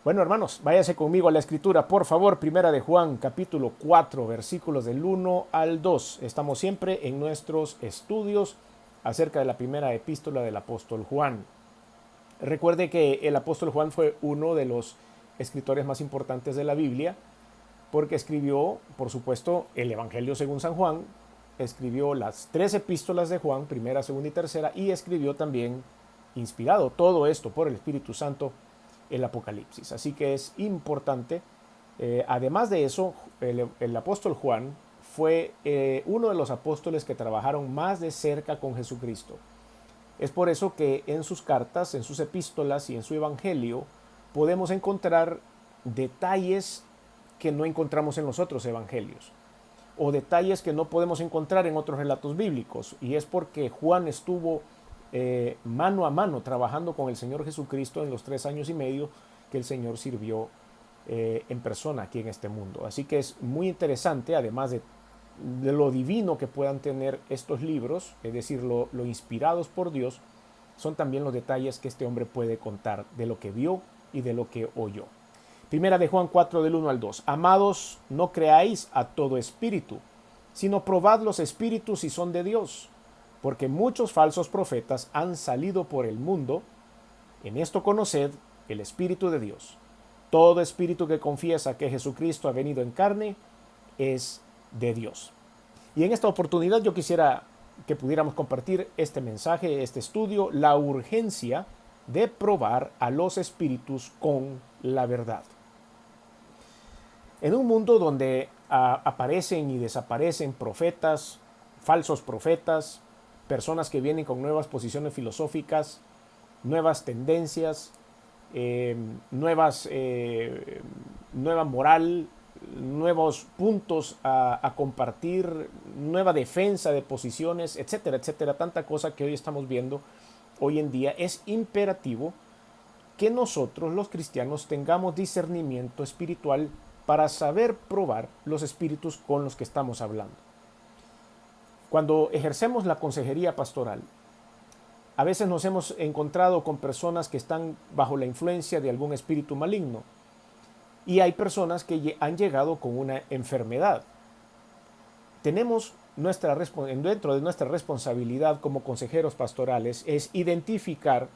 Bueno, hermanos, váyase conmigo a la escritura, por favor. Primera de Juan, capítulo 4, versículos del 1 al 2. Estamos siempre en nuestros estudios acerca de la primera epístola del apóstol Juan. Recuerde que el apóstol Juan fue uno de los escritores más importantes de la Biblia, porque escribió, por supuesto, el Evangelio según San Juan, escribió las tres epístolas de Juan, primera, segunda y tercera, y escribió también, inspirado todo esto por el Espíritu Santo, el Apocalipsis. Así que es importante. Además de eso, el apóstol Juan fue uno de los apóstoles que trabajaron más de cerca con Jesucristo. Es por eso que en sus cartas, en sus epístolas y en su evangelio podemos encontrar detalles que no encontramos en los otros evangelios, o detalles que no podemos encontrar en otros relatos bíblicos. Y es porque Juan estuvo mano a mano trabajando con el Señor Jesucristo en los 3 años y medio que el Señor sirvió en persona aquí en este mundo. Así que es muy interesante, además de lo divino que puedan tener estos libros, es decir, lo inspirados por Dios, son también los detalles que este hombre puede contar de lo que vio y de lo que oyó. Primera de Juan 4 del 1 al 2. Amados, no creáis a todo espíritu, sino probad los espíritus si son de Dios, porque muchos falsos profetas han salido por el mundo. En esto conoced el Espíritu de Dios. Todo espíritu que confiesa que Jesucristo ha venido en carne es de Dios. Y en esta oportunidad yo quisiera que pudiéramos compartir este mensaje, este estudio, la urgencia de probar a los espíritus con la verdad. En un mundo donde aparecen y desaparecen profetas, falsos profetas, personas que vienen con nuevas posiciones filosóficas, nuevas tendencias, nueva moral, nuevos puntos a compartir, nueva defensa de posiciones, etcétera, etcétera, tanta cosa que hoy estamos viendo hoy en día. Es imperativo que nosotros los cristianos tengamos discernimiento espiritual para saber probar los espíritus con los que estamos hablando. Cuando ejercemos la consejería pastoral, a veces nos hemos encontrado con personas que están bajo la influencia de algún espíritu maligno, y hay personas que han llegado con una enfermedad. Tenemos dentro de nuestra responsabilidad como consejeros pastorales es identificar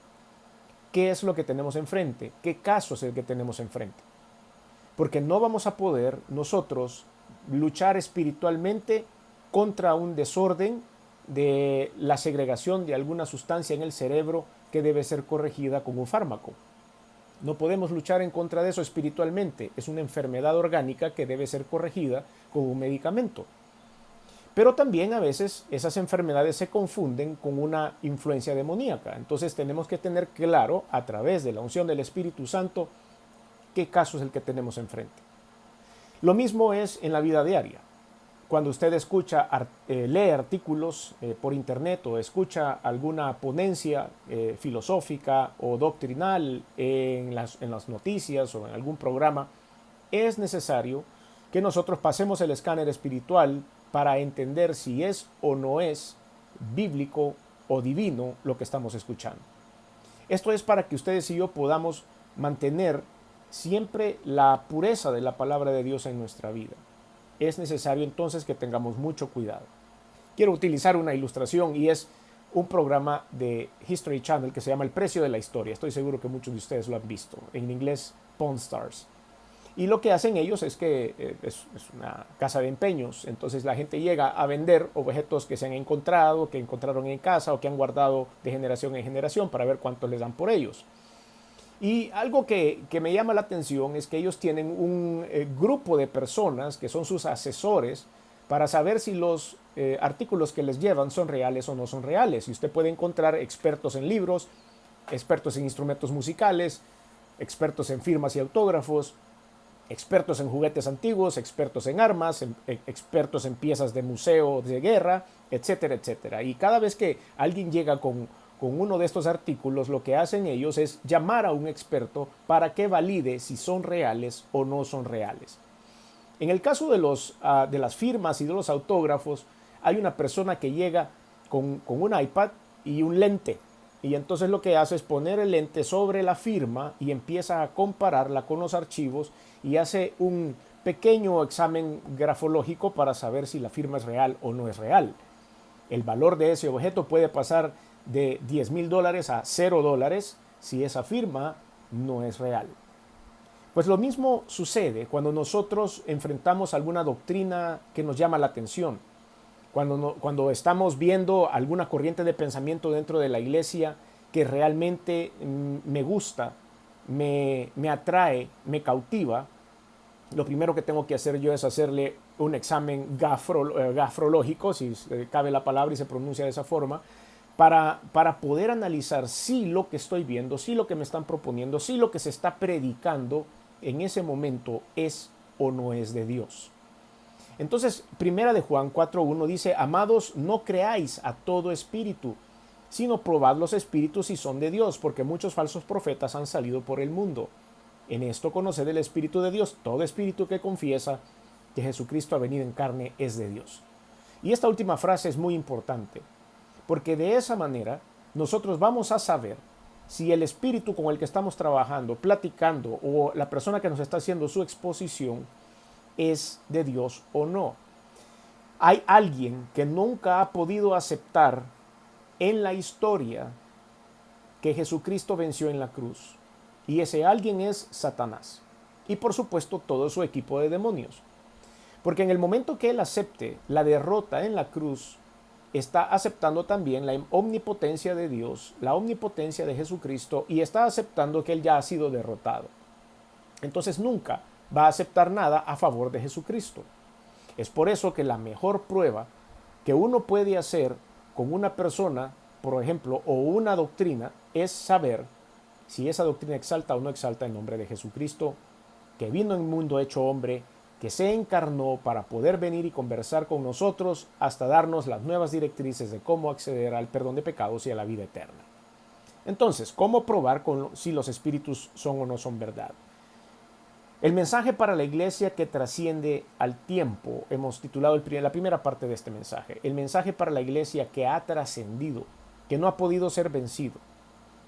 qué es lo que tenemos enfrente, qué caso es el que tenemos enfrente. Porque no vamos a poder nosotros luchar espiritualmente contra un desorden de la segregación de alguna sustancia en el cerebro que debe ser corregida con un fármaco. No podemos luchar en contra de eso espiritualmente. Es una enfermedad orgánica que debe ser corregida con un medicamento. Pero también a veces esas enfermedades se confunden con una influencia demoníaca. Entonces tenemos que tener claro, a través de la unción del Espíritu Santo, qué caso es el que tenemos enfrente. Lo mismo es en la vida diaria. Cuando usted lee artículos por internet o escucha alguna ponencia filosófica o doctrinal en las noticias o en algún programa, es necesario que nosotros pasemos el escáner espiritual para entender si es o no es bíblico o divino lo que estamos escuchando. Esto es para que ustedes y yo podamos mantener siempre la pureza de la palabra de Dios en nuestra vida. Es necesario entonces que tengamos mucho cuidado. Quiero utilizar una ilustración y es un programa de History Channel que se llama El Precio de la Historia. Estoy seguro que muchos de ustedes lo han visto. En inglés, Pawn Stars. Y lo que hacen ellos es que es una casa de empeños. Entonces la gente llega a vender objetos que se han encontrado, que encontraron en casa o que han guardado de generación en generación para ver cuánto les dan por ellos. Y algo que me llama la atención es que ellos tienen un grupo de personas que son sus asesores para saber si los artículos que les llevan son reales o no son reales. Y usted puede encontrar expertos en libros, expertos en instrumentos musicales, expertos en firmas y autógrafos, expertos en juguetes antiguos, expertos en armas, expertos en piezas de museo de guerra, etcétera, etcétera. Y cada vez que alguien llega con uno de estos artículos, lo que hacen ellos es llamar a un experto para que valide si son reales o no son reales. En el caso de las firmas y de los autógrafos, hay una persona que llega con un iPad y un lente. Y entonces lo que hace es poner el lente sobre la firma y empieza a compararla con los archivos y hace un pequeño examen grafológico para saber si la firma es real o no es real. El valor de ese objeto puede pasar de $10,000 a $0 si esa firma no es real. Pues lo mismo sucede cuando nosotros enfrentamos alguna doctrina que nos llama la atención. Cuando estamos viendo alguna corriente de pensamiento dentro de la iglesia que realmente me gusta, me atrae, me cautiva, lo primero que tengo que hacer yo es hacerle un examen grafológico, si cabe la palabra y se pronuncia de esa forma, para poder analizar si lo que estoy viendo, si lo que me están proponiendo, si lo que se está predicando en ese momento es o no es de Dios. Entonces, primera de Juan 4:1 dice: amados, no creáis a todo espíritu, sino probad los espíritus si son de Dios, porque muchos falsos profetas han salido por el mundo. En esto conoced el Espíritu de Dios. Todo espíritu que confiesa que Jesucristo ha venido en carne es de Dios. Y esta última frase es muy importante, porque de esa manera nosotros vamos a saber si el espíritu con el que estamos trabajando, platicando, o la persona que nos está haciendo su exposición es de Dios o no. Hay alguien que nunca ha podido aceptar en la historia que Jesucristo venció en la cruz. Y ese alguien es Satanás. Y por supuesto todo su equipo de demonios. Porque en el momento que él acepte la derrota en la cruz, está aceptando también la omnipotencia de Dios, la omnipotencia de Jesucristo, y está aceptando que él ya ha sido derrotado. Entonces nunca va a aceptar nada a favor de Jesucristo. Es por eso que la mejor prueba que uno puede hacer con una persona, por ejemplo, o una doctrina, es saber si esa doctrina exalta o no exalta el nombre de Jesucristo, que vino en el mundo hecho hombre, que se encarnó para poder venir y conversar con nosotros hasta darnos las nuevas directrices de cómo acceder al perdón de pecados y a la vida eterna. Entonces, ¿cómo probar si los espíritus son o no son verdad? El mensaje para la iglesia que trasciende al tiempo, hemos titulado la primera parte de este mensaje, el mensaje para la iglesia que ha trascendido, que no ha podido ser vencido.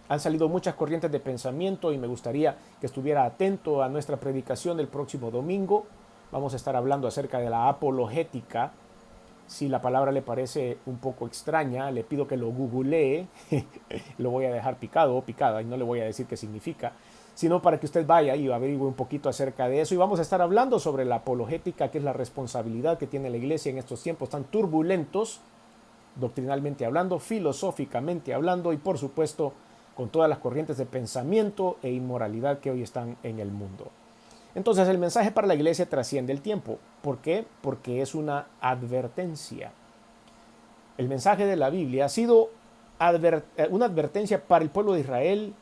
Han salido muchas corrientes de pensamiento y me gustaría que estuviera atento a nuestra predicación del próximo domingo. Vamos a estar hablando acerca de la apologética. Si la palabra le parece un poco extraña, le pido que lo googlee. Lo voy a dejar picado o picada y no le voy a decir qué significa, sino para que usted vaya y averigüe un poquito acerca de eso. Y vamos a estar hablando sobre la apologética, que es la responsabilidad que tiene la iglesia en estos tiempos tan turbulentos, doctrinalmente hablando, filosóficamente hablando y por supuesto con todas las corrientes de pensamiento e inmoralidad que hoy están en el mundo. Entonces el mensaje para la iglesia trasciende el tiempo. ¿Por qué? Porque es una advertencia. El mensaje de la Biblia ha sido una advertencia para el pueblo de Israel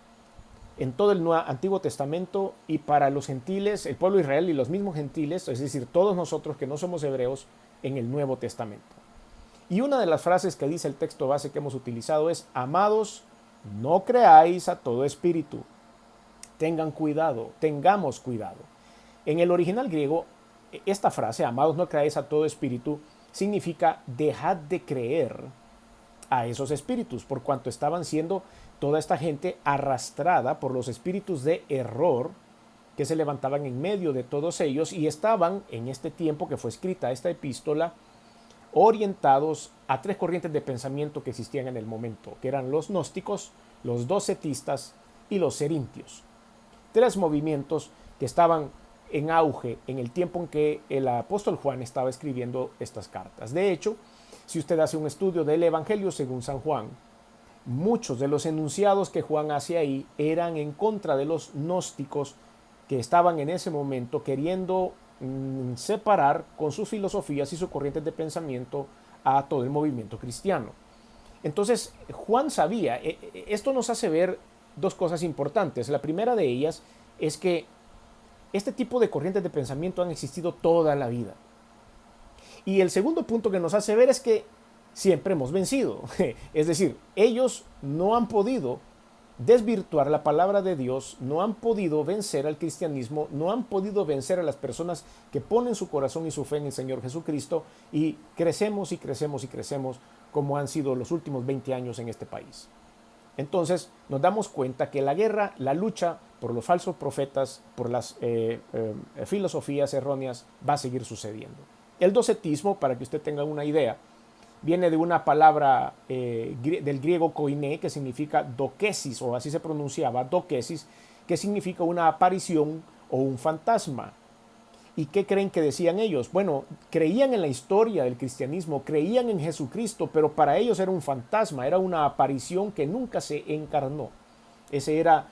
en todo el Antiguo Testamento y para los gentiles, el pueblo de Israel y los mismos gentiles, es decir, todos nosotros que no somos hebreos, en el Nuevo Testamento. Y una de las frases que dice el texto base que hemos utilizado es: amados, no creáis a todo espíritu. Tengan cuidado, tengamos cuidado. En el original griego, esta frase, amados, no creáis a todo espíritu, significa dejad de creer a esos espíritus, por cuanto estaban siendo toda esta gente arrastrada por los espíritus de error que se levantaban en medio de todos ellos y estaban, en este tiempo que fue escrita esta epístola, orientados a tres corrientes de pensamiento que existían en el momento, que eran los gnósticos, los docetistas y los cerintios. Tres movimientos que estaban en auge en el tiempo en que el apóstol Juan estaba escribiendo estas cartas. De hecho, si usted hace un estudio del Evangelio según San Juan, muchos de los enunciados que Juan hace ahí eran en contra de los gnósticos que estaban en ese momento queriendo separar con sus filosofías y sus corrientes de pensamiento a todo el movimiento cristiano. Entonces, Juan sabía, esto nos hace ver dos cosas importantes. La primera de ellas es que este tipo de corrientes de pensamiento han existido toda la vida. Y el segundo punto que nos hace ver es que siempre hemos vencido. Es decir, ellos no han podido desvirtuar la palabra de Dios, no han podido vencer al cristianismo, no han podido vencer a las personas que ponen su corazón y su fe en el Señor Jesucristo, y crecemos y crecemos y crecemos como han sido los últimos 20 años en este país. Entonces nos damos cuenta que la guerra, la lucha por los falsos profetas, por las filosofías erróneas, va a seguir sucediendo. El docetismo, para que usted tenga una idea, viene de una palabra del griego koiné, que significa dokesis, o así se pronunciaba, dokesis, que significa una aparición o un fantasma. ¿Y qué creen que decían ellos? Bueno, creían en la historia del cristianismo, creían en Jesucristo, pero para ellos era un fantasma, era una aparición que nunca se encarnó. Esa era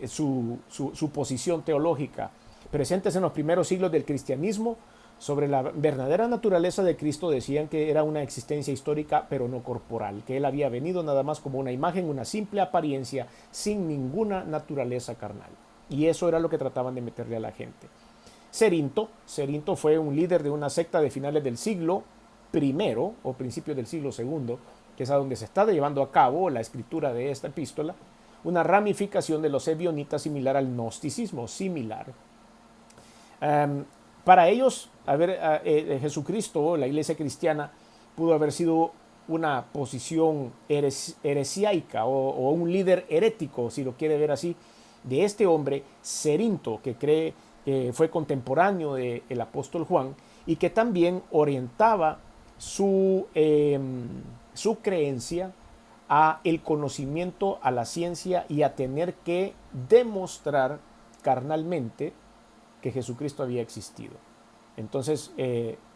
su posición teológica. Presentes en los primeros siglos del cristianismo, sobre la verdadera naturaleza de Cristo decían que era una existencia histórica, pero no corporal, que Él había venido nada más como una imagen, una simple apariencia, sin ninguna naturaleza carnal. Y eso era lo que trataban de meterle a la gente. Cerinto fue un líder de una secta de finales del siglo I o principios del siglo II, que es a donde se está llevando a cabo la escritura de esta epístola, una ramificación de los ebionitas similar al gnosticismo, similar. Para ellos, Jesucristo, la iglesia cristiana, pudo haber sido una posición heresiaica o un líder herético, si lo quiere ver así, de este hombre, Cerinto, que cree que fue contemporáneo del apóstol Juan y que también orientaba su creencia a el conocimiento, a la ciencia y a tener que demostrar carnalmente que Jesucristo había existido. Entonces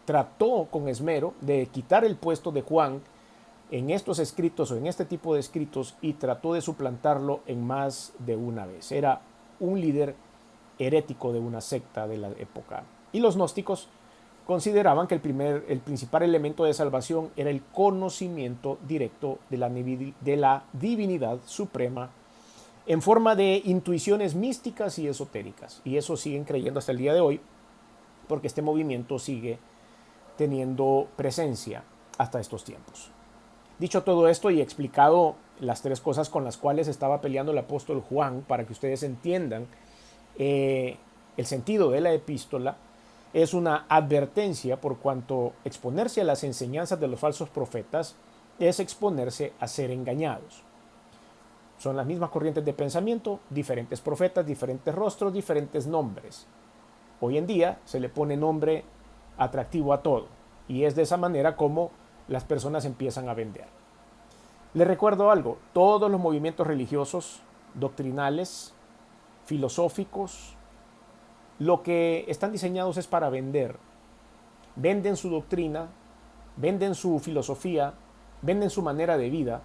trató con esmero de quitar el puesto de Juan en estos escritos o en este tipo de escritos y trató de suplantarlo en más de una vez. Era un líder herético de una secta de la época. Y los gnósticos consideraban que el principal elemento de salvación era el conocimiento directo de la divinidad suprema en forma de intuiciones místicas y esotéricas. Y eso siguen creyendo hasta el día de hoy, porque este movimiento sigue teniendo presencia hasta estos tiempos. Dicho todo esto y explicado las tres cosas con las cuales estaba peleando el apóstol Juan, para que ustedes entiendan el sentido de la epístola, es una advertencia por cuanto exponerse a las enseñanzas de los falsos profetas es exponerse a ser engañados. Son las mismas corrientes de pensamiento, diferentes profetas, diferentes rostros, diferentes nombres. Hoy en día se le pone nombre atractivo a todo y es de esa manera como las personas empiezan a vender. Les recuerdo algo, todos los movimientos religiosos, doctrinales, filosóficos, lo que están diseñados es para vender. Venden su doctrina, venden su filosofía, venden su manera de vida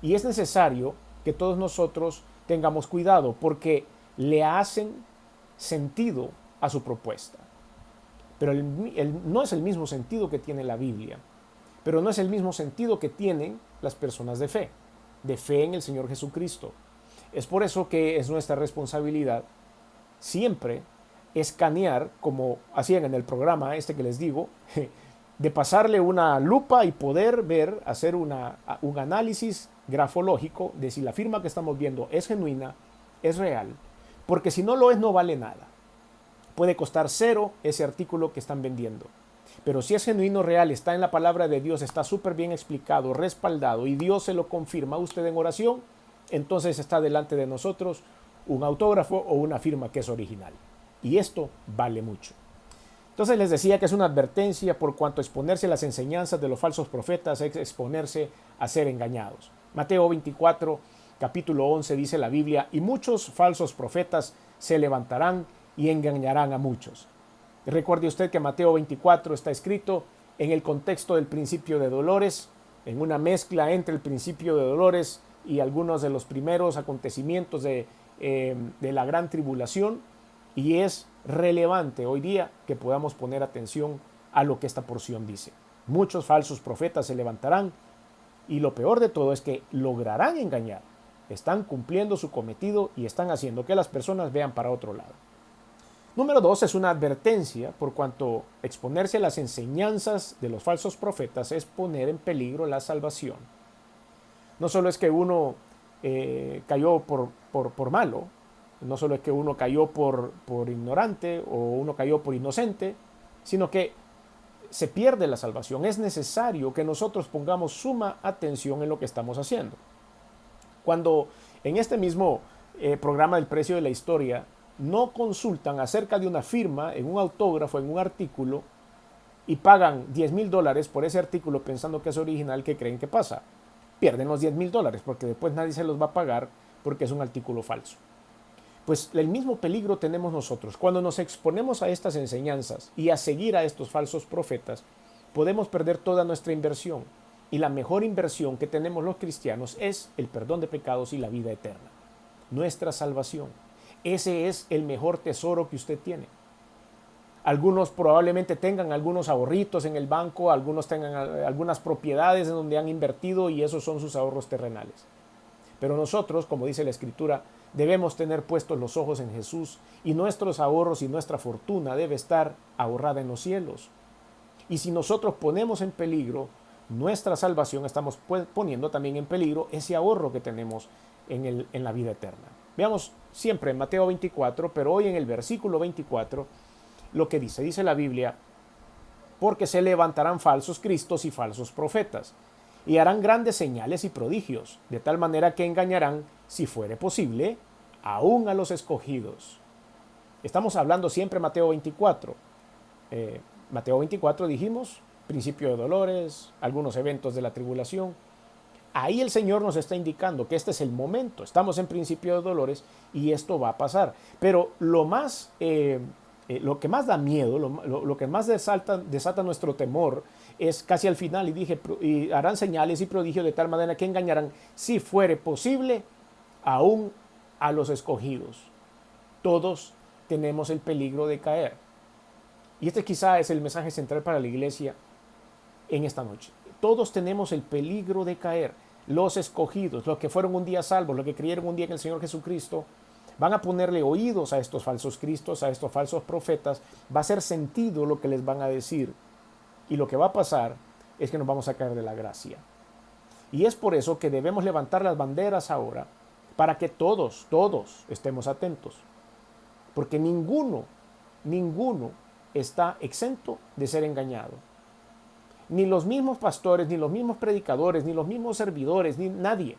y es necesario que todos nosotros tengamos cuidado porque le hacen sentido a su propuesta. Pero no es el mismo sentido que tiene la Biblia, pero no es el mismo sentido que tienen las personas de fe en el Señor Jesucristo. Es por eso que es nuestra responsabilidad siempre escanear, como hacían en el programa este que les digo, de pasarle una lupa y poder ver, hacer un análisis grafológico de si la firma que estamos viendo es genuina, es real, porque si no lo es no vale nada. Puede costar cero ese artículo que están vendiendo. Pero si es genuino, real, está en la palabra de Dios, está súper bien explicado, respaldado y Dios se lo confirma a usted en oración, entonces está delante de nosotros un autógrafo o una firma que es original. Y esto vale mucho. Entonces les decía que es una advertencia por cuanto exponerse a las enseñanzas de los falsos profetas es exponerse a ser engañados. Mateo 24, capítulo 11 dice la Biblia, y muchos falsos profetas se levantarán y engañarán a muchos. Recuerde usted que Mateo 24 está escrito en el contexto del principio de dolores, en una mezcla entre el principio de dolores y algunos de los primeros acontecimientos de la gran tribulación, y es relevante hoy día que podamos poner atención a lo que esta porción dice. Muchos falsos profetas se levantarán y lo peor de todo es que lograrán engañar. Están cumpliendo su cometido y están haciendo que las personas vean para otro lado. Número 2 es una advertencia por cuanto exponerse a las enseñanzas de los falsos profetas es poner en peligro la salvación. No solo es que uno cayó por malo, no solo es que uno cayó por ignorante o uno cayó por inocente, sino que se pierde la salvación. Es necesario que nosotros pongamos suma atención en lo que estamos haciendo. Cuando en este mismo programa del precio de la historia no consultan acerca de una firma, en un autógrafo, en un artículo, y pagan $10,000 por ese artículo pensando que es original, ¿qué creen que pasa? Pierden los $10,000 porque después nadie se los va a pagar porque es un artículo falso. Pues el mismo peligro tenemos nosotros. Cuando nos exponemos a estas enseñanzas y a seguir a estos falsos profetas, podemos perder toda nuestra inversión. Y la mejor inversión que tenemos los cristianos es el perdón de pecados y la vida eterna. Nuestra salvación. Ese es el mejor tesoro que usted tiene. Algunos probablemente tengan algunos ahorritos en el banco, algunos tengan algunas propiedades en donde han invertido y esos son sus ahorros terrenales. Pero nosotros, como dice la Escritura, debemos tener puestos los ojos en Jesús y nuestros ahorros y nuestra fortuna debe estar ahorrada en los cielos. Y si nosotros ponemos en peligro nuestra salvación, estamos poniendo también en peligro ese ahorro que tenemos en la vida eterna. Veamos siempre en Mateo 24, pero hoy en el versículo 24, lo que dice la Biblia, porque se levantarán falsos cristos y falsos profetas, y harán grandes señales y prodigios, de tal manera que engañarán, si fuere posible, aún a los escogidos. Estamos hablando siempre Mateo 24. Mateo 24 dijimos, principio de dolores, algunos eventos de la tribulación. Ahí el Señor nos está indicando que este es el momento, estamos en principio de dolores y esto va a pasar. Pero lo que más da miedo, lo que más desata nuestro temor es casi al final, y dije, y harán señales y prodigios de tal manera que engañarán, si fuere posible, aún a los escogidos. Todos tenemos el peligro de caer. Y este quizá es el mensaje central para la iglesia en esta noche. Todos tenemos el peligro de caer. Los escogidos, los que fueron un día salvos, los que creyeron un día en el Señor Jesucristo, van a ponerle oídos a estos falsos cristos, a estos falsos profetas. Va a ser sentido lo que les van a decir. Y lo que va a pasar es que nos vamos a caer de la gracia. Y es por eso que debemos levantar las banderas ahora, para que todos estemos atentos. Porque ninguno está exento de ser engañado. Ni los mismos pastores, ni los mismos predicadores, ni los mismos servidores, ni nadie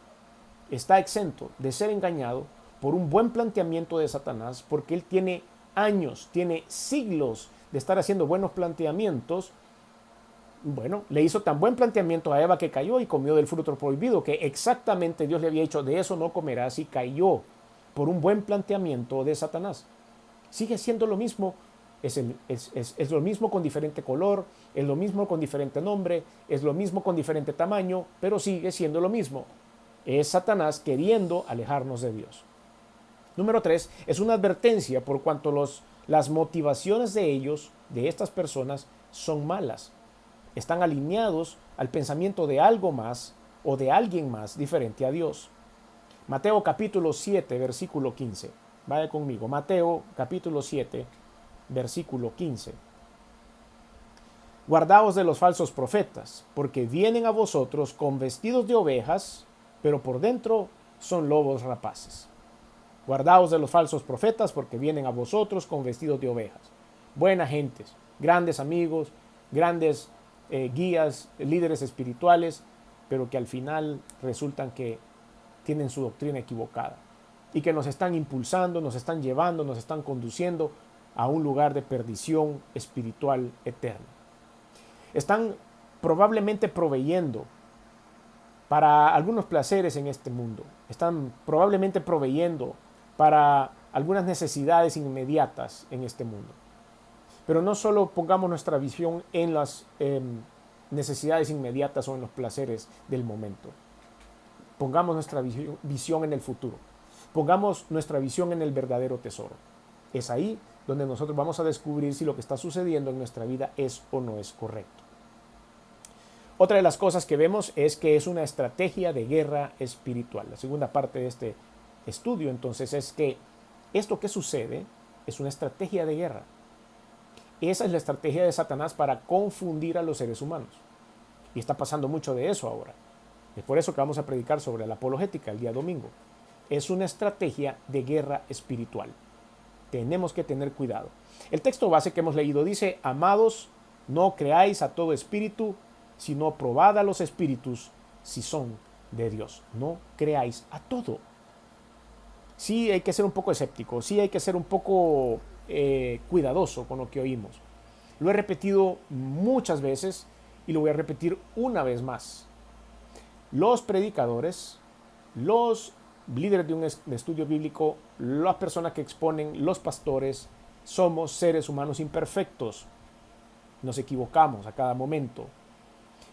está exento de ser engañado por un buen planteamiento de Satanás, porque él tiene años, tiene siglos de estar haciendo buenos planteamientos. Bueno, le hizo tan buen planteamiento a Eva que cayó y comió del fruto prohibido, que exactamente Dios le había dicho, de eso no comerás, y cayó por un buen planteamiento de Satanás. Sigue siendo lo mismo, es lo mismo con diferente color, es lo mismo con diferente nombre, es lo mismo con diferente tamaño, pero sigue siendo lo mismo. Es Satanás queriendo alejarnos de Dios. Número 3, es una advertencia por cuanto las motivaciones de ellos, de estas personas, son malas. Están alineados al pensamiento de algo más o de alguien más diferente a Dios. Mateo capítulo 7, versículo 15. Vaya conmigo. Mateo capítulo 7, versículo 15. Guardaos de los falsos profetas, porque vienen a vosotros con vestidos de ovejas, pero por dentro son lobos rapaces. Guardaos de los falsos profetas, porque vienen a vosotros con vestidos de ovejas. Buenas gentes, grandes amigos, grandes guías, líderes espirituales, pero que al final resultan que tienen su doctrina equivocada y que nos están impulsando, nos están llevando, nos están conduciendo a un lugar de perdición espiritual eterna. Están probablemente proveyendo para algunos placeres en este mundo. Están probablemente proveyendo para algunas necesidades inmediatas en este mundo. Pero no solo pongamos nuestra visión en las necesidades inmediatas o en los placeres del momento. Pongamos nuestra visión en el futuro. Pongamos nuestra visión en el verdadero tesoro. Es ahí donde nosotros vamos a descubrir si lo que está sucediendo en nuestra vida es o no es correcto. Otra de las cosas que vemos es que es una estrategia de guerra espiritual. La segunda parte de este estudio, entonces, es que esto que sucede es una estrategia de guerra. Esa es la estrategia de Satanás para confundir a los seres humanos. Y está pasando mucho de eso ahora. Es por eso que vamos a predicar sobre la apologética el día domingo. Es una estrategia de guerra espiritual. Tenemos que tener cuidado. El texto base que hemos leído dice, amados, no creáis a todo espíritu, sino probad a los espíritus si son de Dios. No creáis a todo. Sí hay que ser un poco escéptico, sí hay que ser un poco cuidadoso con lo que oímos. Lo he repetido muchas veces y lo voy a repetir una vez más. Los predicadores, los líderes de un estudio bíblico, las personas que exponen, los pastores, somos seres humanos imperfectos. Nos equivocamos a cada momento.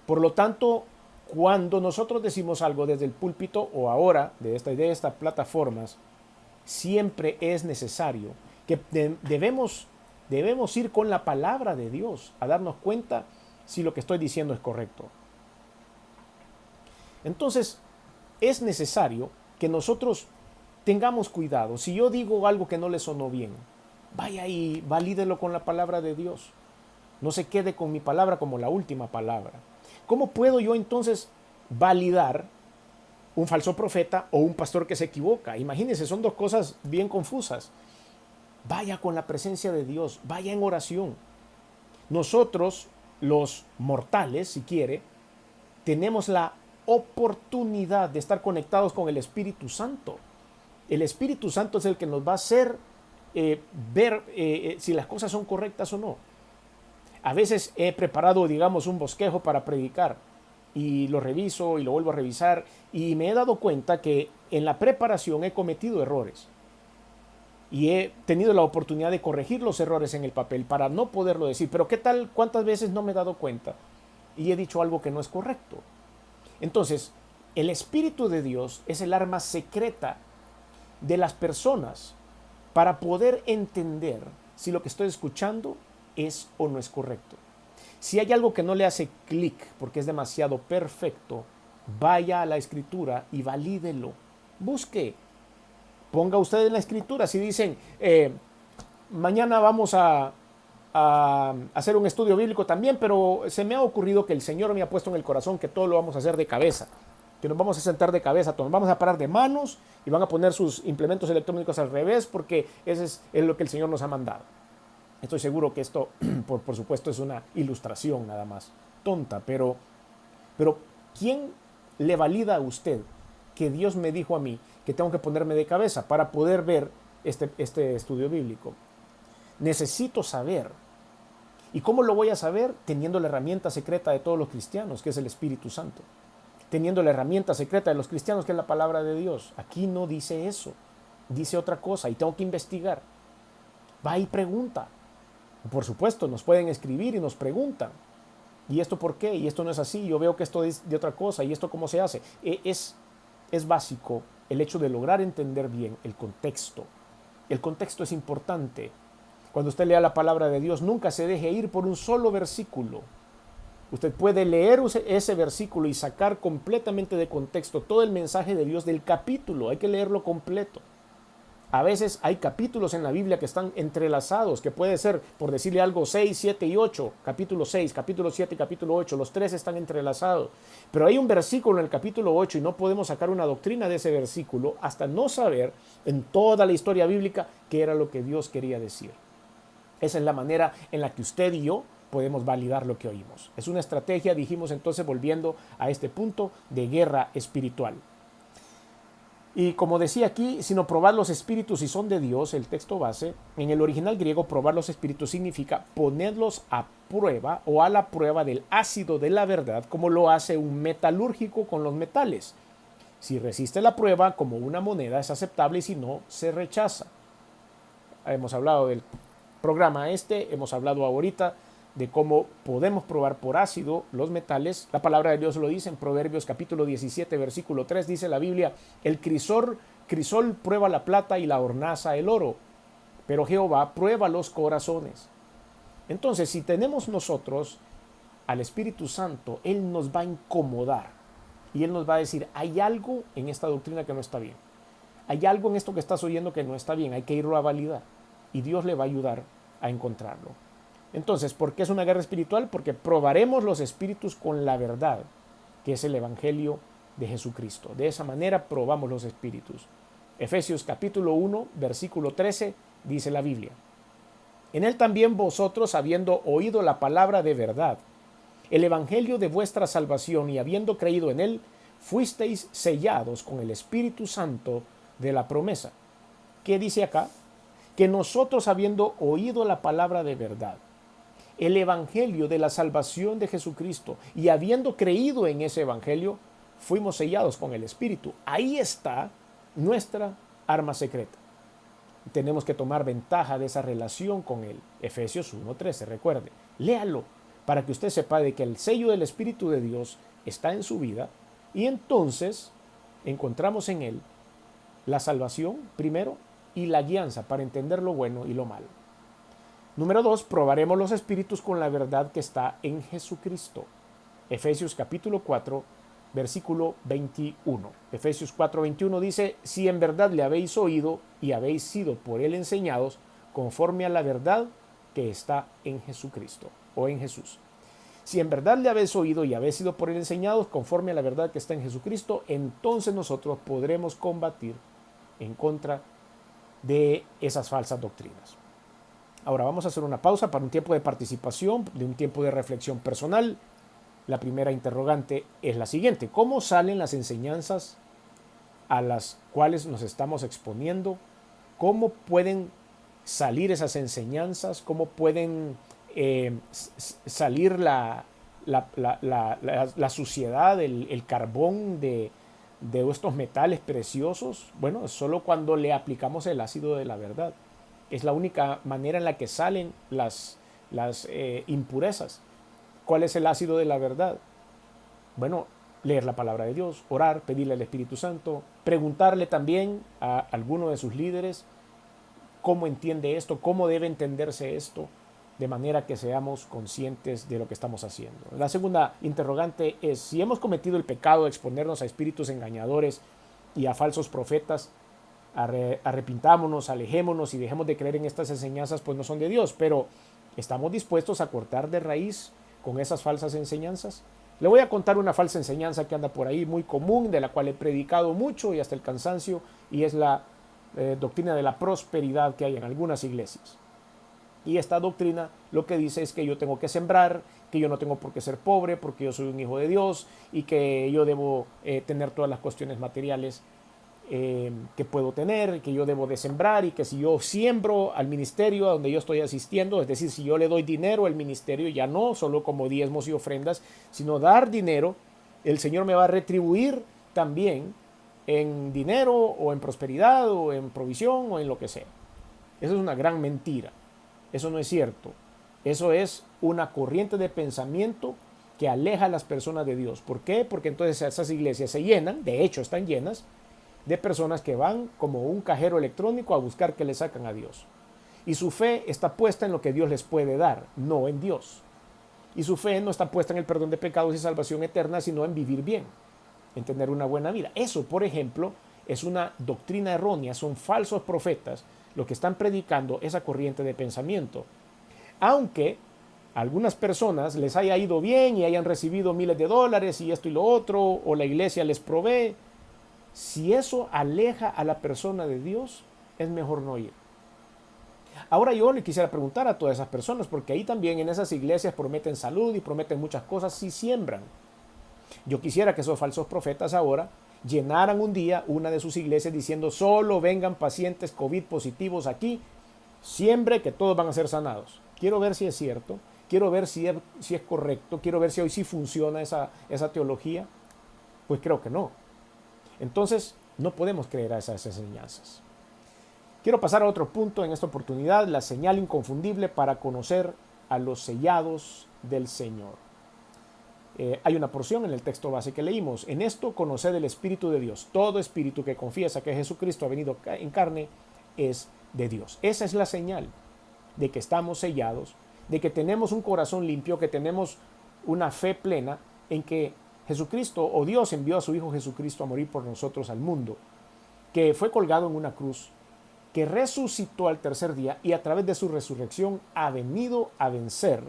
Por lo tanto, cuando nosotros decimos algo desde el púlpito o ahora de estas plataformas, siempre es necesario que debemos ir con la palabra de Dios a darnos cuenta si lo que estoy diciendo es correcto. Entonces, es necesario que nosotros tengamos cuidado. Si yo digo algo que no le sonó bien, vaya y valídelo con la palabra de Dios. No se quede con mi palabra como la última palabra. ¿Cómo puedo yo entonces validar un falso profeta o un pastor que se equivoca? Imagínense, son dos cosas bien confusas. Vaya con la presencia de Dios, vaya en oración. Nosotros, los mortales, si quiere, tenemos la oportunidad de estar conectados con el Espíritu Santo. El Espíritu Santo es el que nos va a hacer ver si las cosas son correctas o no. A veces he preparado, digamos, un bosquejo para predicar y lo reviso y lo vuelvo a revisar y me he dado cuenta que en la preparación he cometido errores y he tenido la oportunidad de corregir los errores en el papel para no poderlo decir. Pero ¿qué tal? ¿Cuántas veces no me he dado cuenta y he dicho algo que no es correcto? Entonces, el Espíritu de Dios es el arma secreta de las personas para poder entender si lo que estoy escuchando es o no es correcto. Si hay algo que no le hace clic porque es demasiado perfecto, vaya a la Escritura y valídelo. Busque. Ponga usted en la Escritura. Si dicen, mañana vamos a hacer un estudio bíblico también, pero se me ha ocurrido que el Señor me ha puesto en el corazón que todo lo vamos a hacer de cabeza, que nos vamos a sentar de cabeza, todos vamos a parar de manos y van a poner sus implementos electrónicos al revés porque ese es lo que el Señor nos ha mandado. Estoy seguro que esto, por supuesto, es una ilustración nada más, tonta, pero ¿quién le valida a usted que Dios me dijo a mí que tengo que ponerme de cabeza para poder ver este estudio bíblico? Necesito saber. ¿Y cómo lo voy a saber? Teniendo la herramienta secreta de todos los cristianos, que es el Espíritu Santo. Teniendo la herramienta secreta de los cristianos, que es la palabra de Dios. Aquí no dice eso, dice otra cosa y tengo que investigar. Va y pregunta. Por supuesto, nos pueden escribir y nos preguntan. ¿Y esto por qué? ¿Y esto no es así? Yo veo que esto es de otra cosa. ¿Y esto cómo se hace? Es básico el hecho de lograr entender bien el contexto. El contexto es importante. Cuando usted lea la palabra de Dios, nunca se deje ir por un solo versículo. Usted puede leer ese versículo y sacar completamente de contexto todo el mensaje de Dios del capítulo. Hay que leerlo completo. A veces hay capítulos en la Biblia que están entrelazados, que puede ser, por decirle algo, 6, 7 y 8, capítulo 6, capítulo 7 y capítulo 8, los tres están entrelazados. Pero hay un versículo en el capítulo 8 y no podemos sacar una doctrina de ese versículo hasta no saber en toda la historia bíblica qué era lo que Dios quería decir. Esa es la manera en la que usted y yo podemos validar lo que oímos. Es una estrategia, dijimos entonces, volviendo a este punto de guerra espiritual. Y como decía aquí, sino probar los espíritus si son de Dios, el texto base, en el original griego probar los espíritus significa ponerlos a prueba o a la prueba del ácido de la verdad, como lo hace un metalúrgico con los metales. Si resiste la prueba, como una moneda, es aceptable y si no, se rechaza. Hemos hablado del programa hemos hablado ahorita de cómo podemos probar por ácido los metales. La palabra de Dios lo dice en Proverbios capítulo 17, versículo 3, dice la Biblia, el crisol prueba la plata y la hornaza el oro, pero Jehová prueba los corazones. Entonces, si tenemos nosotros al Espíritu Santo, Él nos va a incomodar y Él nos va a decir, hay algo en esta doctrina que no está bien. Hay algo en esto que estás oyendo que no está bien, hay que irlo a validar y Dios le va a ayudar a encontrarlo. Entonces, ¿por qué es una guerra espiritual? Porque probaremos los espíritus con la verdad, que es el Evangelio de Jesucristo. De esa manera probamos los espíritus. Efesios capítulo 1, versículo 13, dice la Biblia. En él también vosotros, habiendo oído la palabra de verdad, el Evangelio de vuestra salvación y habiendo creído en él, fuisteis sellados con el Espíritu Santo de la promesa. ¿Qué dice acá? Que nosotros, habiendo oído la palabra de verdad, el evangelio de la salvación de Jesucristo, y habiendo creído en ese evangelio, fuimos sellados con el Espíritu. Ahí está nuestra arma secreta. Tenemos que tomar ventaja de esa relación con él. Efesios 1:13, recuerde, léalo para que usted sepa de que el sello del Espíritu de Dios está en su vida, y entonces encontramos en él la salvación primero y la guianza para entender lo bueno y lo malo. Número 2, probaremos los espíritus con la verdad que está en Jesucristo. Efesios capítulo 4, versículo 21. Efesios 4:21 dice: si en verdad le habéis oído y habéis sido por él enseñados conforme a la verdad que está en Jesucristo o en Jesús. Si en verdad le habéis oído y habéis sido por él enseñados conforme a la verdad que está en Jesucristo, entonces nosotros podremos combatir en contra de esas falsas doctrinas. Ahora vamos a hacer una pausa para un tiempo de participación, de un tiempo de reflexión personal. La primera interrogante es la siguiente: ¿cómo salen las enseñanzas a las cuales nos estamos exponiendo? ¿Cómo pueden salir esas enseñanzas? ¿Cómo pueden salir la suciedad, el carbón de estos metales preciosos? Bueno, solo cuando le aplicamos el ácido de la verdad. Es la única manera en la que salen las impurezas. ¿Cuál es el ácido de la verdad? Bueno, leer la palabra de Dios, orar, pedirle al Espíritu Santo, preguntarle también a alguno de sus líderes cómo entiende esto, cómo debe entenderse esto, de manera que seamos conscientes de lo que estamos haciendo. La segunda interrogante es: si hemos cometido el pecado de exponernos a espíritus engañadores y a falsos profetas, arrepintámonos, alejémonos y dejemos de creer en estas enseñanzas, pues no son de Dios. Pero ¿estamos dispuestos a cortar de raíz con esas falsas enseñanzas? Le voy a contar una falsa enseñanza que anda por ahí, muy común, de la cual he predicado mucho y hasta el cansancio, y es la doctrina de la prosperidad que hay en algunas iglesias. Y esta doctrina lo que dice es que yo tengo que sembrar, que yo no tengo por qué ser pobre porque yo soy un hijo de Dios, y que yo debo tener todas las cuestiones materiales que puedo tener, que yo debo de sembrar, y que si yo siembro al ministerio a donde yo estoy asistiendo, es decir, si yo le doy dinero al ministerio, ya no solo como diezmos y ofrendas, sino dar dinero, el Señor me va a retribuir también en dinero o en prosperidad o en provisión o en lo que sea. Eso es una gran mentira. Eso no es cierto. Eso es una corriente de pensamiento que aleja a las personas de Dios. ¿Por qué? Porque entonces esas iglesias se llenan, de hecho están llenas, de personas que van como un cajero electrónico a buscar que le sacan a Dios. Y su fe está puesta en lo que Dios les puede dar, no en Dios. Y su fe no está puesta en el perdón de pecados y salvación eterna, sino en vivir bien, en tener una buena vida. Eso, por ejemplo, es una doctrina errónea, son falsos profetas los que están predicando esa corriente de pensamiento. Aunque a algunas personas les haya ido bien y hayan recibido miles de dólares y esto y lo otro, o la iglesia les provee, si eso aleja a la persona de Dios, es mejor no ir. Ahora yo le quisiera preguntar a todas esas personas, porque ahí también en esas iglesias prometen salud y prometen muchas cosas si siembran. Yo quisiera que esos falsos profetas ahora llenaran un día una de sus iglesias diciendo: solo vengan pacientes COVID positivos aquí, siembre que todos van a ser sanados. Quiero ver si es cierto, quiero ver si es correcto, quiero ver si hoy sí funciona esa teología. Pues creo que no. Entonces, no podemos creer a esas enseñanzas. Quiero pasar a otro punto en esta oportunidad: la señal inconfundible para conocer a los sellados del Señor. Hay una porción en el texto base que leímos: en esto conoced el Espíritu de Dios. Todo espíritu que confiesa que Jesucristo ha venido en carne es de Dios. Esa es la señal de que estamos sellados, de que tenemos un corazón limpio, que tenemos una fe plena en que Jesucristo o Dios envió a su Hijo Jesucristo a morir por nosotros al mundo, que fue colgado en una cruz, que resucitó al tercer día y a través de su resurrección ha venido a vencer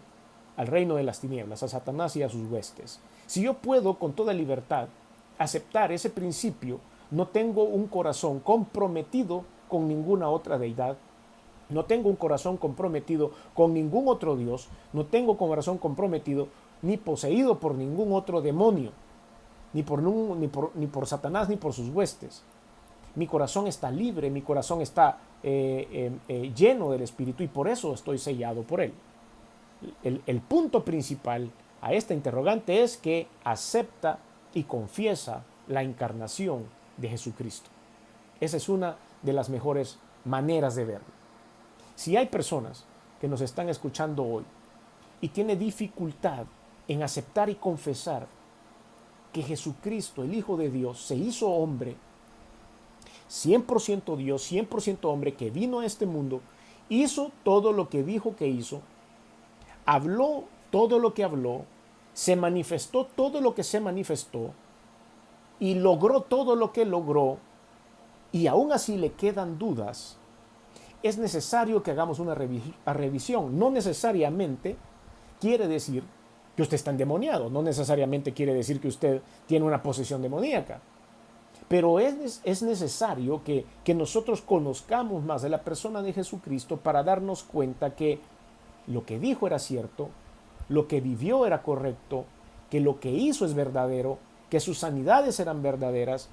al reino de las tinieblas, a Satanás y a sus huestes. Si yo puedo con toda libertad aceptar ese principio, no tengo un corazón comprometido con ninguna otra deidad, no tengo un corazón comprometido con ningún otro Dios, no tengo un corazón comprometido ni poseído por ningún otro demonio. ni por Satanás, ni por sus huestes. Mi corazón está libre, mi corazón está lleno del Espíritu y por eso estoy sellado por Él. El punto principal a esta interrogante es que acepta y confiesa la encarnación de Jesucristo. Esa es una de las mejores maneras de verlo. Si hay personas que nos están escuchando hoy y tienen dificultad en aceptar y confesar que Jesucristo, el Hijo de Dios, se hizo hombre, 100% Dios, 100% hombre, que vino a este mundo, hizo todo lo que dijo que hizo, habló todo lo que habló, se manifestó todo lo que se manifestó y logró todo lo que logró, y aún así le quedan dudas, es necesario que hagamos una revisión. No necesariamente quiere decir que usted está endemoniado, no necesariamente quiere decir que usted tiene una posesión demoníaca, pero es necesario que nosotros conozcamos más de la persona de Jesucristo para darnos cuenta que lo que dijo era cierto, lo que vivió era correcto, que lo que hizo es verdadero, que sus sanidades eran verdaderas,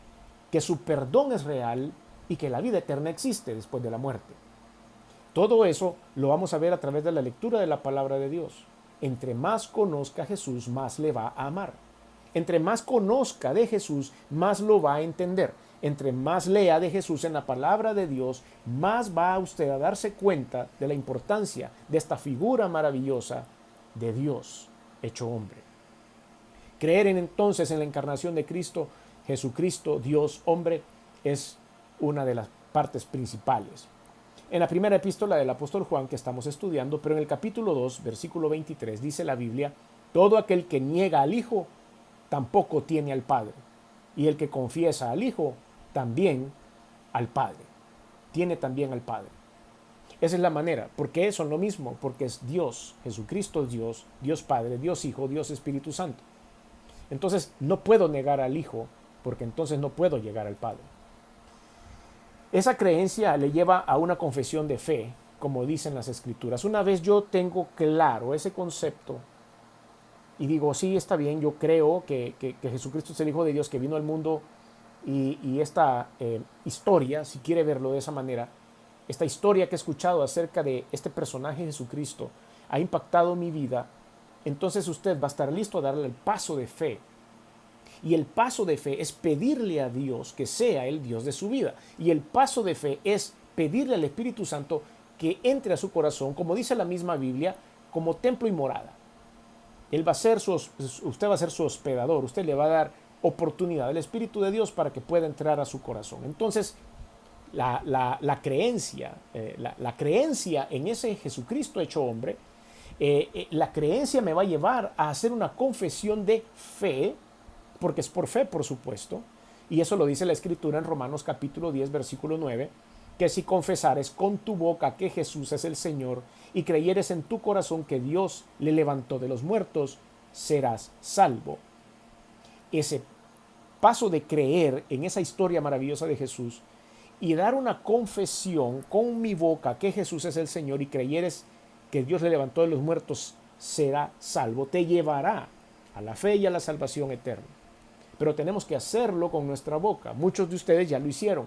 que su perdón es real y que la vida eterna existe después de la muerte. Todo eso lo vamos a ver a través de la lectura de la palabra de Dios. Entre más conozca a Jesús, más le va a amar. Entre más conozca de Jesús, más lo va a entender. Entre más lea de Jesús en la palabra de Dios, más va usted a darse cuenta de la importancia de esta figura maravillosa de Dios hecho hombre. Creer entonces en la encarnación de Cristo, Jesucristo, Dios, hombre, es una de las partes principales. En la primera epístola del apóstol Juan que estamos estudiando, pero en el capítulo 2, versículo 23, dice la Biblia: todo aquel que niega al Hijo, tampoco tiene al Padre. Y el que confiesa al Hijo, también al Padre. Tiene también al Padre. Esa es la manera. ¿Por qué son lo mismo? Porque es Dios. Jesucristo es Dios, Dios Padre, Dios Hijo, Dios Espíritu Santo. Entonces no puedo negar al Hijo, porque entonces no puedo llegar al Padre. Esa creencia le lleva a una confesión de fe, como dicen las Escrituras. Una vez yo tengo claro ese concepto y digo, sí, está bien, yo creo que Jesucristo es el Hijo de Dios que vino al mundo, y esta historia, si quiere verlo de esa manera, esta historia que he escuchado acerca de este personaje Jesucristo ha impactado mi vida, entonces usted va a estar listo a darle el paso de fe. Y el paso de fe es pedirle a Dios que sea el Dios de su vida. Y el paso de fe es pedirle al Espíritu Santo que entre a su corazón, como dice la misma Biblia, como templo y morada. Él va a ser usted va a ser su hospedador, usted le va a dar oportunidad al Espíritu de Dios para que pueda entrar a su corazón. Entonces, la creencia en ese Jesucristo hecho hombre, la creencia me va a llevar a hacer una confesión de fe, porque es por fe, por supuesto, y eso lo dice la Escritura en Romanos capítulo 10, versículo 9, que si confesares con tu boca que Jesús es el Señor y creyeres en tu corazón que Dios le levantó de los muertos, serás salvo. Ese paso de creer en esa historia maravillosa de Jesús y dar una confesión con mi boca que Jesús es el Señor y creyeres que Dios le levantó de los muertos, será salvo, te llevará a la fe y a la salvación eterna. Pero tenemos que hacerlo con nuestra boca. Muchos de ustedes ya lo hicieron.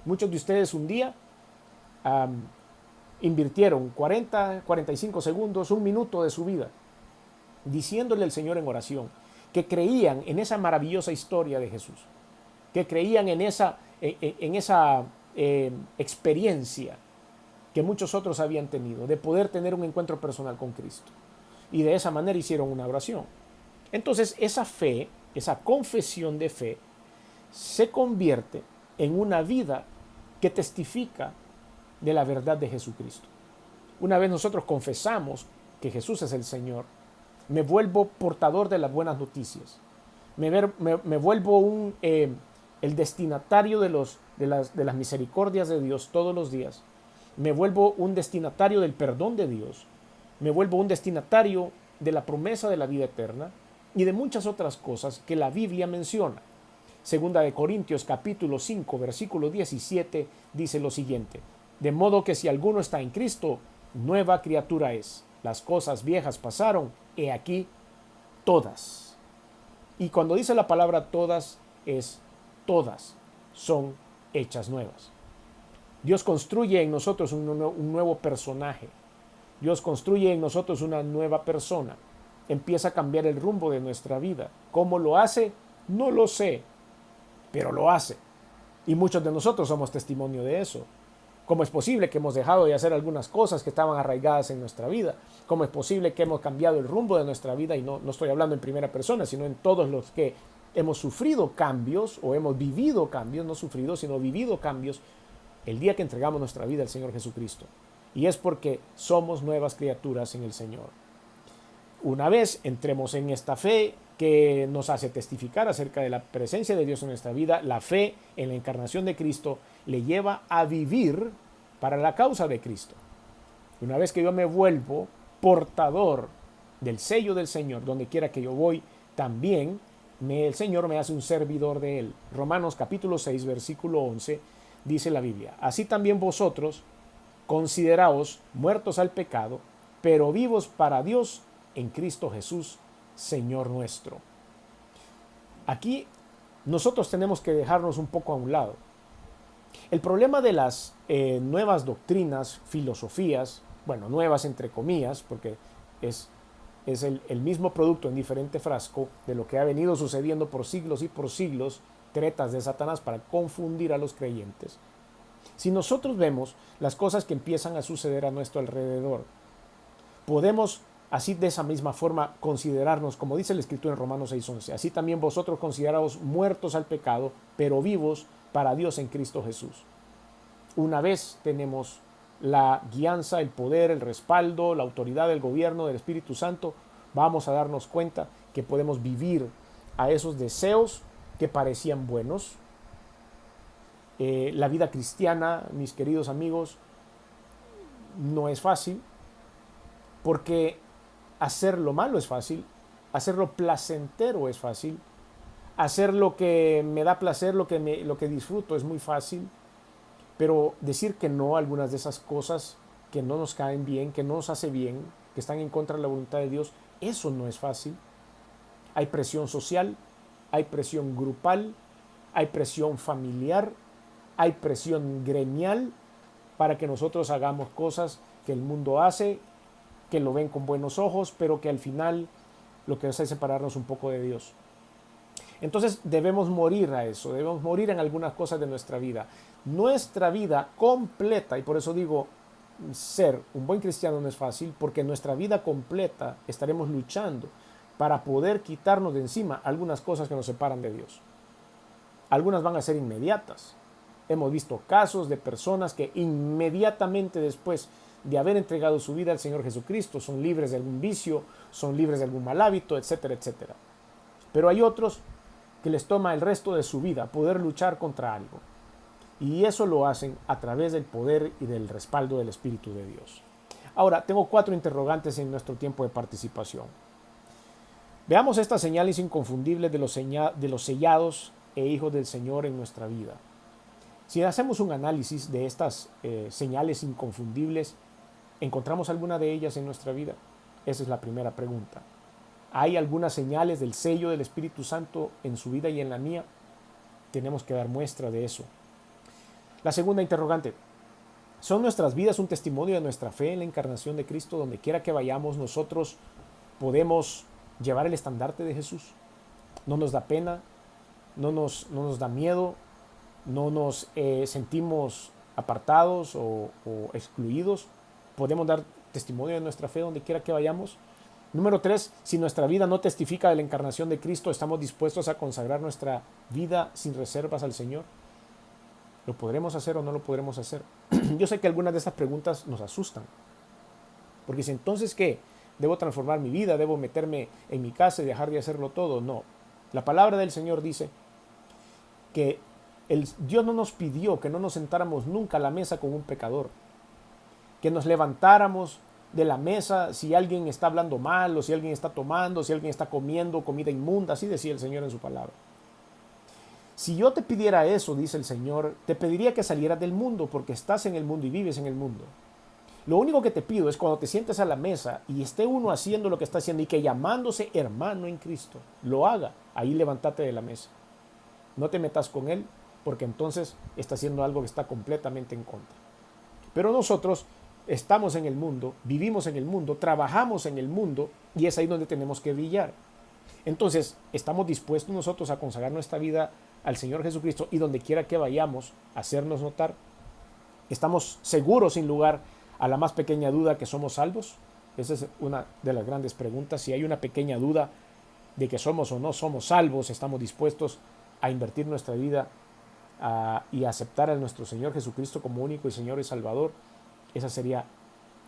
Muchos de ustedes un día invirtieron 45 segundos, un minuto de su vida diciéndole al Señor en oración que creían en esa maravillosa historia de Jesús, que creían en esa experiencia que muchos otros habían tenido, de poder tener un encuentro personal con Cristo. Y de esa manera hicieron una oración. Entonces esa fe, esa confesión de fe, se convierte en una vida que testifica de la verdad de Jesucristo. Una vez nosotros confesamos que Jesús es el Señor, me vuelvo portador de las buenas noticias. Me vuelvo el destinatario de las misericordias de Dios todos los días. Me vuelvo un destinatario del perdón de Dios. Me vuelvo un destinatario de la promesa de la vida eterna y de muchas otras cosas que la Biblia menciona. Segunda de Corintios capítulo 5 versículo 17 dice lo siguiente: de modo que si alguno está en Cristo, nueva criatura es. Las cosas viejas pasaron, he aquí todas Y cuando dice la palabra todas, es todas son hechas nuevas. Dios construye en nosotros un nuevo personaje. Dios construye en nosotros una nueva persona. Empieza a cambiar el rumbo de nuestra vida. ¿Cómo lo hace? No lo sé, pero lo hace. Y muchos de nosotros somos testimonio de eso. ¿Cómo es posible que hemos dejado de hacer algunas cosas que estaban arraigadas en nuestra vida? ¿Cómo es posible que hemos cambiado el rumbo de nuestra vida? Y no estoy hablando en primera persona, sino en todos los que hemos sufrido cambios o hemos vivido cambios, no sufrido, sino vivido cambios el día que entregamos nuestra vida al Señor Jesucristo. Y es porque somos nuevas criaturas en el Señor. Una vez entremos en esta fe que nos hace testificar acerca de la presencia de Dios en nuestra vida, la fe en la encarnación de Cristo le lleva a vivir para la causa de Cristo. Una vez que yo me vuelvo portador del sello del Señor, donde quiera que yo voy, también el Señor me hace un servidor de Él. Romanos capítulo 6, versículo 11, dice la Biblia: así también vosotros consideraos muertos al pecado, pero vivos para Dios en Cristo Jesús, Señor nuestro. Aquí nosotros tenemos que dejarnos un poco a un lado. El problema de las nuevas doctrinas, filosofías, bueno, nuevas entre comillas, porque es el mismo producto en diferente frasco de lo que ha venido sucediendo por siglos y por siglos, tretas de Satanás para confundir a los creyentes. Si nosotros vemos las cosas que empiezan a suceder a nuestro alrededor, podemos así de esa misma forma considerarnos, como dice la Escritura en Romanos 6:11, así también vosotros consideraos muertos al pecado, pero vivos para Dios en Cristo Jesús. Una vez tenemos la guianza, el poder, el respaldo, la autoridad del gobierno del Espíritu Santo, vamos a darnos cuenta que podemos vivir a esos deseos que parecían buenos. La vida cristiana, mis queridos amigos, no es fácil, porque hacer lo malo es fácil, hacer lo placentero es fácil, hacer lo que me da placer, lo que disfruto es muy fácil, pero decir que no a algunas de esas cosas que no nos caen bien, que no nos hace bien, que están en contra de la voluntad de Dios, eso no es fácil. Hay presión social, hay presión grupal, hay presión familiar, hay presión gremial para que nosotros hagamos cosas que el mundo hace, que lo ven con buenos ojos, pero que al final lo que hace es separarnos un poco de Dios. Entonces debemos morir a eso, debemos morir en algunas cosas de nuestra vida. Nuestra vida completa, y por eso digo, ser un buen cristiano no es fácil, porque nuestra vida completa estaremos luchando para poder quitarnos de encima algunas cosas que nos separan de Dios. Algunas van a ser inmediatas. Hemos visto casos de personas que inmediatamente después de haber entregado su vida al Señor Jesucristo son libres de algún vicio, son libres de algún mal hábito, etcétera, etcétera. Pero hay otros que les toma el resto de su vida poder luchar contra algo. Y eso lo hacen a través del poder y del respaldo del Espíritu de Dios. Ahora, tengo 4 interrogantes en nuestro tiempo de participación. Veamos estas señales inconfundibles de los sellados e hijos del Señor en nuestra vida. Si hacemos un análisis de estas señales inconfundibles, ¿encontramos alguna de ellas en nuestra vida? Esa es la primera pregunta. ¿Hay algunas señales del sello del Espíritu Santo en su vida y en la mía? Tenemos que dar muestra de eso. La segunda interrogante: ¿son nuestras vidas un testimonio de nuestra fe en la encarnación de Cristo? Donde quiera que vayamos, nosotros podemos llevar el estandarte de Jesús. No nos da pena, no nos da miedo, no nos sentimos apartados o excluidos. Podemos dar testimonio de nuestra fe donde quiera que vayamos. Número 3, si nuestra vida no testifica de la encarnación de Cristo, ¿estamos dispuestos a consagrar nuestra vida sin reservas al Señor? ¿Lo podremos hacer o no lo podremos hacer? Yo sé que algunas de estas preguntas nos asustan. Porque si entonces, ¿qué? ¿Debo transformar mi vida? ¿Debo meterme en mi casa y dejar de hacerlo todo? No. La palabra del Señor dice que Dios no nos pidió que no nos sentáramos nunca a la mesa con un pecador. Que nos levantáramos de la mesa si alguien está hablando mal, o si alguien está tomando, si alguien está comiendo comida inmunda. Así decía el Señor en su palabra. Si yo te pidiera eso, dice el Señor, te pediría que salieras del mundo, porque estás en el mundo y vives en el mundo. Lo único que te pido es cuando te sientes a la mesa y esté uno haciendo lo que está haciendo y que llamándose hermano en Cristo, lo haga, ahí levántate de la mesa. No te metas con él porque entonces está haciendo algo que está completamente en contra. Pero nosotros estamos en el mundo, vivimos en el mundo, trabajamos en el mundo y es ahí donde tenemos que brillar. Entonces, estamos dispuestos nosotros a consagrar nuestra vida al Señor Jesucristo y donde quiera que vayamos a hacernos notar. ¿Estamos seguros sin lugar a la más pequeña duda que somos salvos? Esa es una de las grandes preguntas. Si hay una pequeña duda de que somos o no somos salvos, estamos dispuestos a invertir nuestra vida y a aceptar a nuestro Señor Jesucristo como único y Señor y Salvador. Esa sería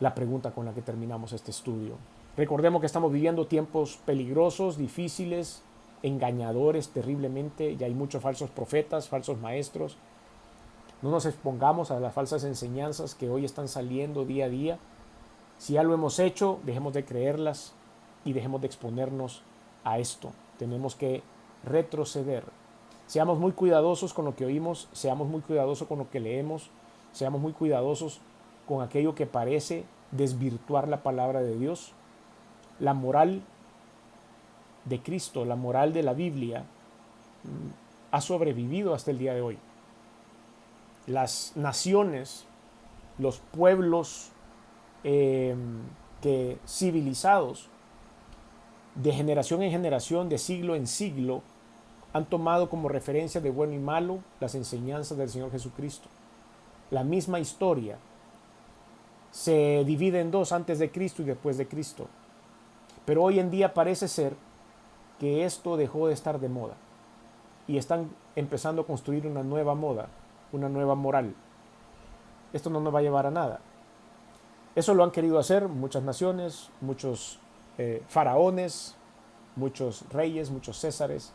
la pregunta con la que terminamos este estudio. Recordemos que estamos viviendo tiempos peligrosos, difíciles, engañadores terriblemente. Ya hay muchos falsos profetas, falsos maestros. No nos expongamos a las falsas enseñanzas que hoy están saliendo día a día. Si ya lo hemos hecho, dejemos de creerlas y dejemos de exponernos a esto. Tenemos que retroceder. Seamos muy cuidadosos con lo que oímos, seamos muy cuidadosos con lo que leemos, seamos muy cuidadosos con aquello que parece desvirtuar la palabra de Dios. La moral de Cristo, la moral de la Biblia, ha sobrevivido hasta el día de hoy. Las naciones, los pueblos civilizados, de generación en generación, de siglo en siglo, han tomado como referencia de bueno y malo las enseñanzas del Señor Jesucristo. La misma historia se divide en dos, antes de Cristo y después de Cristo. Pero hoy en día parece ser que esto dejó de estar de moda y están empezando a construir una nueva moda, una nueva moral. Esto no nos va a llevar a nada. Eso lo han querido hacer muchas naciones, muchos faraones, muchos reyes, muchos césares,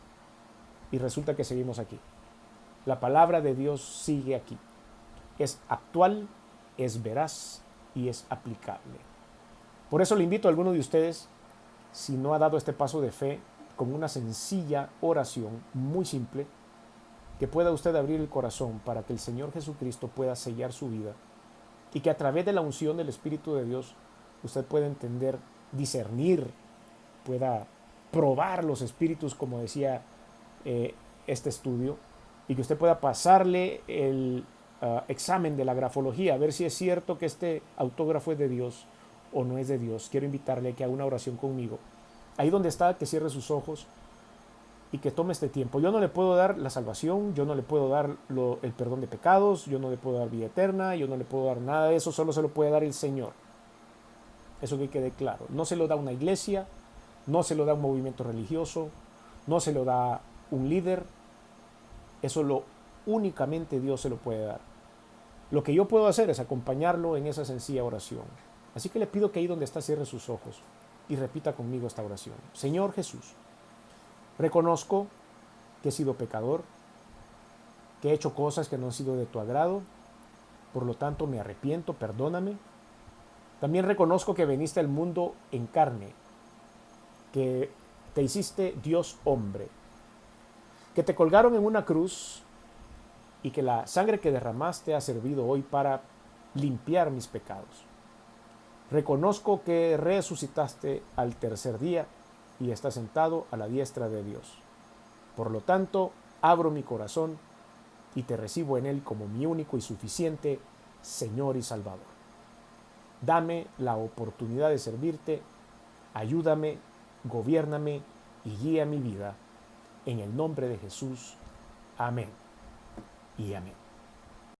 y resulta que seguimos aquí. La palabra de Dios sigue aquí. Es actual, es veraz y es aplicable. Por eso le invito a alguno de ustedes, si no ha dado este paso de fe, con una sencilla oración muy simple, que pueda usted abrir el corazón para que el Señor Jesucristo pueda sellar su vida y que a través de la unción del Espíritu de Dios usted pueda entender, discernir, pueda probar los espíritus, como decía este estudio, y que usted pueda pasarle el examen de la grafología, a ver si es cierto que este autógrafo es de Dios o no es de Dios. Quiero invitarle a que haga una oración conmigo. Ahí donde está, que cierre sus ojos y que tome este tiempo. Yo no le puedo dar la salvación, yo no le puedo dar el perdón de pecados, yo no le puedo dar vida eterna, yo no le puedo dar nada de eso, solo se lo puede dar el Señor. Eso que quede claro. No se lo da una iglesia, no se lo da un movimiento religioso, no se lo da un líder. Eso únicamente Dios se lo puede dar. Lo que yo puedo hacer es acompañarlo en esa sencilla oración. Así que le pido que ahí donde está cierre sus ojos y repita conmigo esta oración. Señor Jesús, reconozco que he sido pecador, que he hecho cosas que no han sido de tu agrado, por lo tanto me arrepiento, perdóname. También reconozco que viniste al mundo en carne, que te hiciste Dios hombre, que te colgaron en una cruz y que la sangre que derramaste ha servido hoy para limpiar mis pecados. Reconozco que resucitaste al tercer día y estás sentado a la diestra de Dios. Por lo tanto, abro mi corazón y te recibo en él como mi único y suficiente Señor y Salvador. Dame la oportunidad de servirte, ayúdame, gobiérname y guía mi vida. En el nombre de Jesús. Amén y amén.